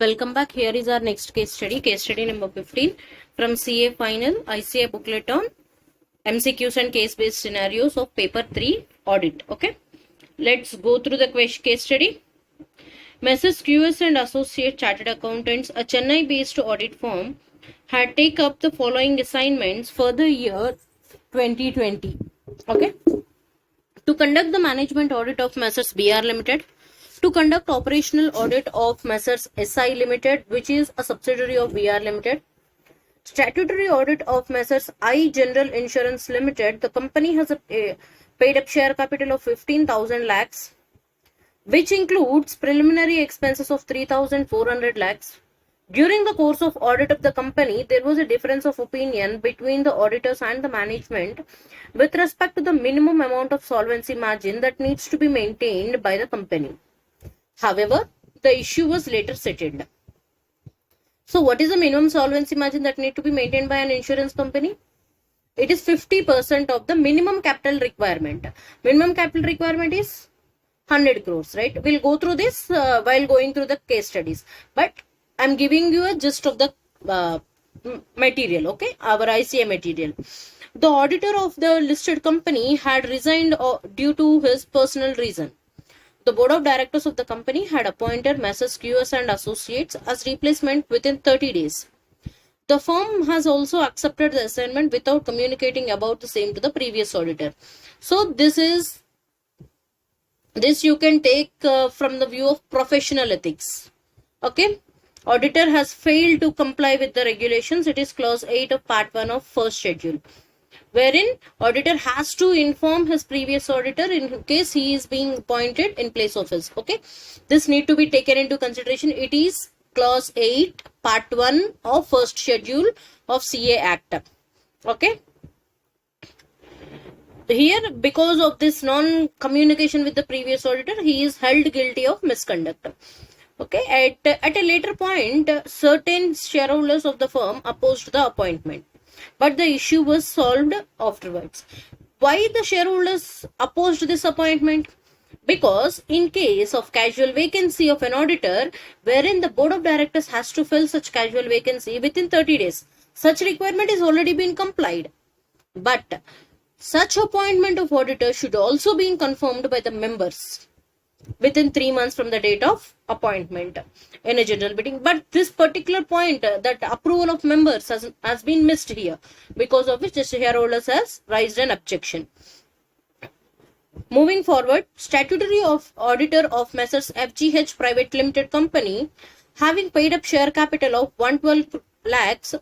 Welcome back. Here is our next case study number 15 from CA Final ICA booklet on MCQs and case-based scenarios of paper 3 audit. Okay, let's go through the case study. Messrs. QS and Associate Chartered Accountants, a Chennai-based audit firm, had taken up the following assignments for the year 2020. Okay, to conduct the management audit of Messrs. BR Limited, to conduct operational audit of Messrs. SI Limited, which is a subsidiary of BR Limited, statutory audit of Messrs. I General Insurance Limited. The company has a paid up share capital of 15,000 lakhs, which includes preliminary expenses of 3,400 lakhs. During the course of audit of the company, there was a difference of opinion between the auditors and the management with respect to the minimum amount of solvency margin that needs to be maintained by the company. However, the issue was later settled. So what is the minimum solvency margin that need to be maintained by an insurance company? It is 50% of the minimum capital requirement. Minimum capital requirement is 100 crores, right? We'll go through this while going through the case studies. But I'm giving you a gist of the material, okay? Our ICA material. The auditor of the listed company had resigned due to his personal reason. The board of directors of the company had appointed Messrs. QS and Associates as replacement within 30 days. The firm has also accepted the assignment without communicating about the same to the previous auditor. So this you can take from the view of professional ethics. Okay. Auditor has failed to comply with the regulations. It is clause 8 of part 1 of first schedule, wherein auditor has to inform his previous auditor in case he is being appointed in place of his. Okay, this need to be taken into consideration. It is clause 8 part 1 of first schedule of CA Act. Okay, here because of this non-communication with the previous auditor, he is held guilty of misconduct. Okay, at a later point, certain shareholders of the firm opposed the appointment, but the issue was solved afterwards. Why the shareholders opposed this appointment? Because in case of casual vacancy of an auditor, wherein the board of directors has to fill such casual vacancy within 30 days, such requirement is already been complied. But such appointment of auditor should also be confirmed by the members within 3 months from the date of appointment in a general meeting. But this particular point, that approval of members has been missed here, because of which the shareholders has raised an objection. Moving forward, statutory auditor of Messrs. FGH Private Limited Company, having paid up share capital of 112 lakhs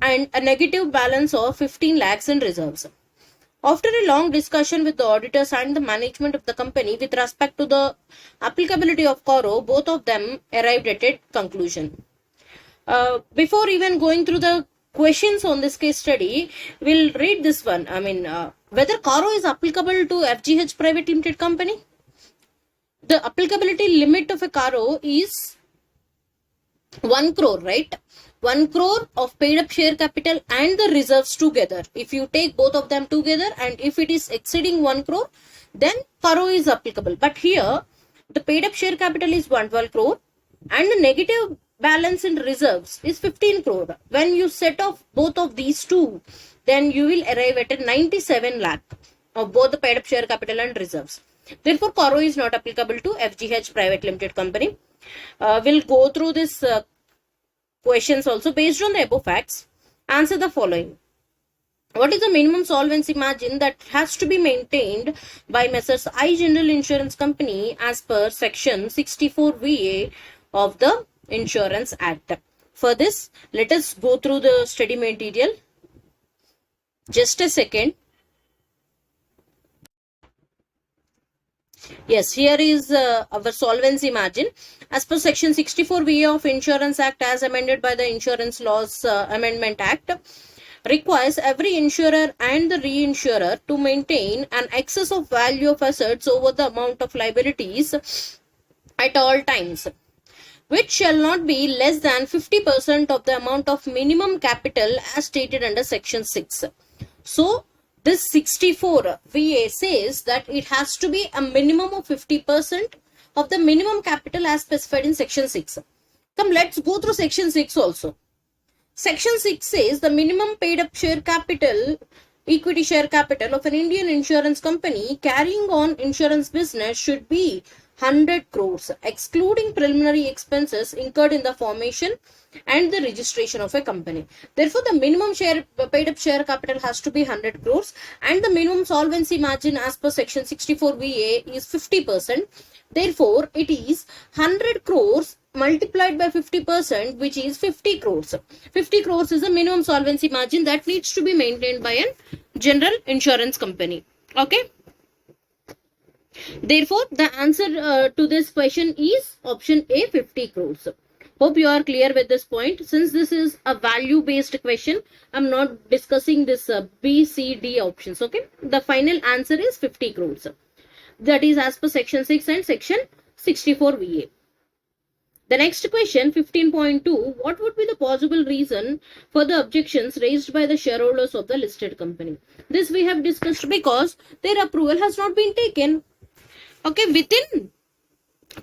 and a negative balance of 15 lakhs in reserves. After a long discussion with the auditors and the management of the company with respect to the applicability of CORO, both of them arrived at a conclusion. Before even going through the questions on this case study, we'll read this one. Whether CORO is applicable to FGH Private Limited Company? The applicability limit of a CORO is 1 crore, right? 1 crore of paid up share capital and the reserves together. If you take both of them together and if it is exceeding 1 crore, then CORO is applicable. But here, the paid up share capital is 112 crore and the negative balance in reserves is 15 crore. When you set off both of these two, then you will arrive at a 97 lakh of both the paid up share capital and reserves. Therefore, CORO is not applicable to FGH Private Limited Company. We'll go through this questions also. Based on the above facts, answer the following. What is the minimum solvency margin that has to be maintained by Messrs. I General Insurance Company as per section 64 VA of the Insurance Act? For this, let us go through the study material. Just a second. Yes, here is our solvency margin. As per section 64 VA of Insurance Act as amended by the Insurance Laws Amendment Act, requires every insurer and the reinsurer to maintain an excess of value of assets over the amount of liabilities at all times, which shall not be less than 50% of the amount of minimum capital as stated under section 6. So, this 64 VA says that it has to be a minimum of 50% of the minimum capital as specified in section 6. Come, let's go through section 6 also. Section 6 says the minimum paid up share capital, equity share capital of an Indian insurance company carrying on insurance business should be 100 crores, excluding preliminary expenses incurred in the formation and the registration of a company. Therefore, the minimum share paid up share capital has to be 100 crores and the minimum solvency margin as per section 64 VA is 50%. Therefore, it is 100 crores multiplied by 50%, which is 50 crores. 50 crores is the minimum solvency margin that needs to be maintained by a general insurance company. Okay. Therefore, the answer to this question is option A, 50 crores. Hope you are clear with this point. Since this is a value based question, I'm not discussing this B, C, D options. Okay. The final answer is 50 crores. That is as per section 6 and section 64 VA. The next question, 15.2, what would be the possible reason for the objections raised by the shareholders of the listed company? This we have discussed because their approval has not been taken. Okay, within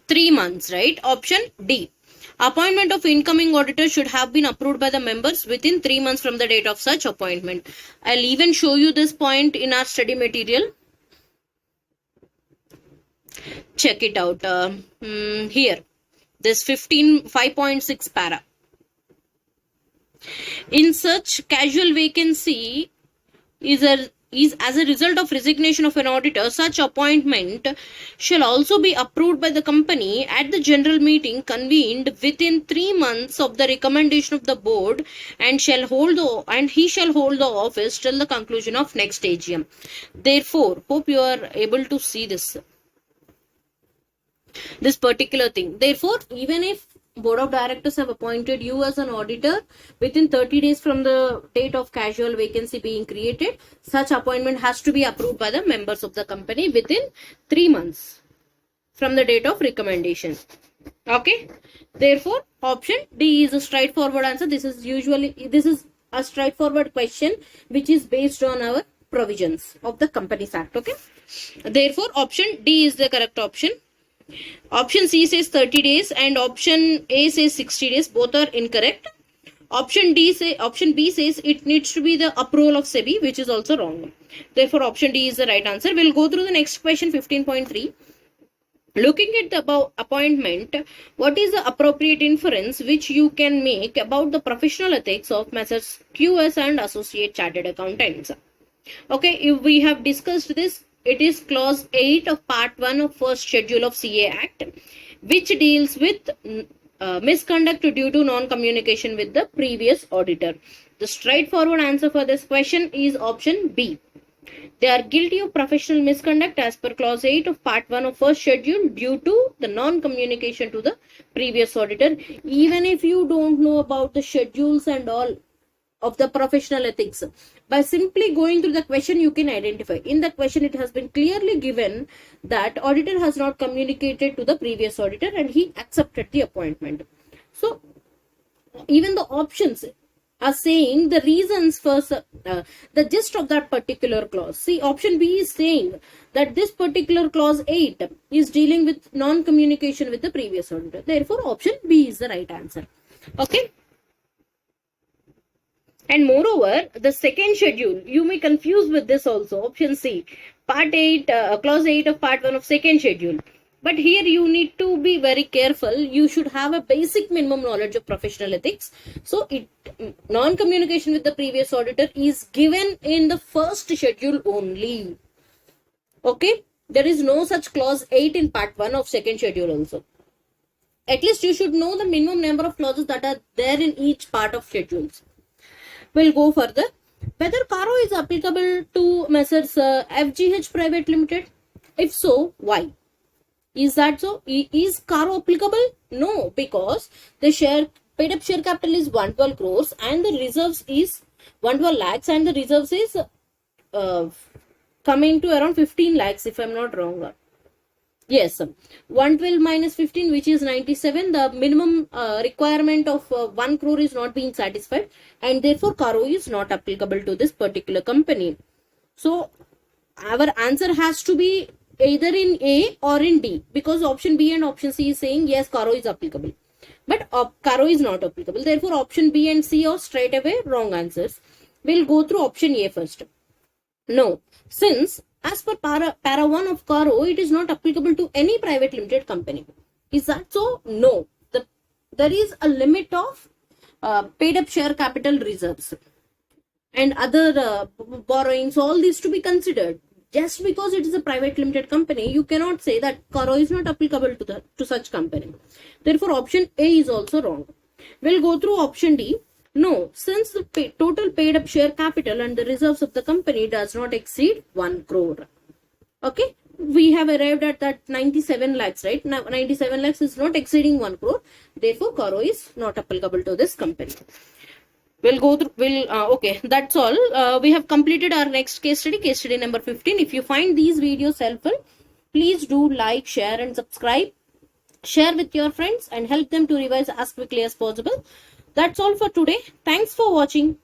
3 months, right? Option D. Appointment of incoming auditor should have been approved by the members within 3 months from the date of such appointment. I'll even show you this point in our study material. Check it out. Here. This 5.6 para. In such casual vacancy is as a result of resignation of an auditor, such appointment shall also be approved by the company at the general meeting convened within 3 months of the recommendation of the board and he shall hold the office till the conclusion of next AGM. Therefore, hope you are able to see this particular thing. Therefore, even if board of directors have appointed you as an auditor within 30 days from the date of casual vacancy being created, such appointment has to be approved by the members of the company within 3 months from the date of recommendation. Okay. Therefore, option D is a straightforward answer. This is a straightforward question which is based on our provisions of the Companies Act. Okay. Therefore, option D is the correct option. Option C says 30 days and option A says 60 days. Both are incorrect. Option B says it needs to be the approval of SEBI, which is also wrong. Therefore, option D is the right answer. We'll go through the next question, 15.3. Looking at the above appointment, what is the appropriate inference which you can make about the professional ethics of Messrs. QS and Associate Chartered Accountants? Okay, if we have discussed this, it is clause 8 of part 1 of first schedule of CA Act, which deals with misconduct due to non-communication with the previous auditor. The straightforward answer for this question is option B. They are guilty of professional misconduct as per clause 8 of part 1 of first schedule due to the non-communication to the previous auditor. Even if you don't know about the schedules and all of the professional ethics, by simply going through the question you can identify. In the question it has been clearly given that auditor has not communicated to the previous auditor and he accepted the appointment. So even the options are saying the reasons for the gist of that particular clause. See, option B is saying that this particular clause 8 is dealing with non-communication with the previous auditor. Therefore, option B is the right answer. Okay. And moreover, the second schedule, you may confuse with this also. Option C, part 8, clause 8 of part 1 of second schedule. But here you need to be very careful. You should have a basic minimum knowledge of professional ethics. So, non-communication with the previous auditor is given in the first schedule only. Okay. There is no such clause 8 in part 1 of second schedule also. At least you should know the minimum number of clauses that are there in each part of schedules. We'll go further. Whether CARO is applicable to Messrs. FGH Private Limited? If so, why? Is that so? Is CARO applicable? No, because the paid up share capital is 112 crores and the reserves is 112 lakhs and the reserves is coming to around 15 lakhs if I'm not wrong. Yes, 112 minus 15, which is 97. The minimum requirement of 1 crore is not being satisfied and therefore CARO is not applicable to this particular company. So, our answer has to be either in A or in D because option B and option C is saying yes, CARO is applicable. but Caro is not applicable. Therefore, option B and C are straight away wrong answers. We'll go through option A first. No, since as per para 1 of Caro, it is not applicable to any private limited company. Is that so? No. There is a limit of paid up share capital reserves and other borrowings, all these to be considered. Just because it is a private limited company, you cannot say that Caro is not applicable to such company. Therefore, option A is also wrong. We'll go through option D. No, since the total paid up share capital and the reserves of the company does not exceed 1 crore. Okay, we have arrived at that 97 lakhs, right? Now 97 lakhs is not exceeding 1 crore. Therefore, Caro is not applicable to this company. We'll go through, okay, that's all. We have completed our next case study number 15. If you find these videos helpful, please do like, share and subscribe. Share with your friends and help them to revise as quickly as possible. That's all for today. Thanks for watching.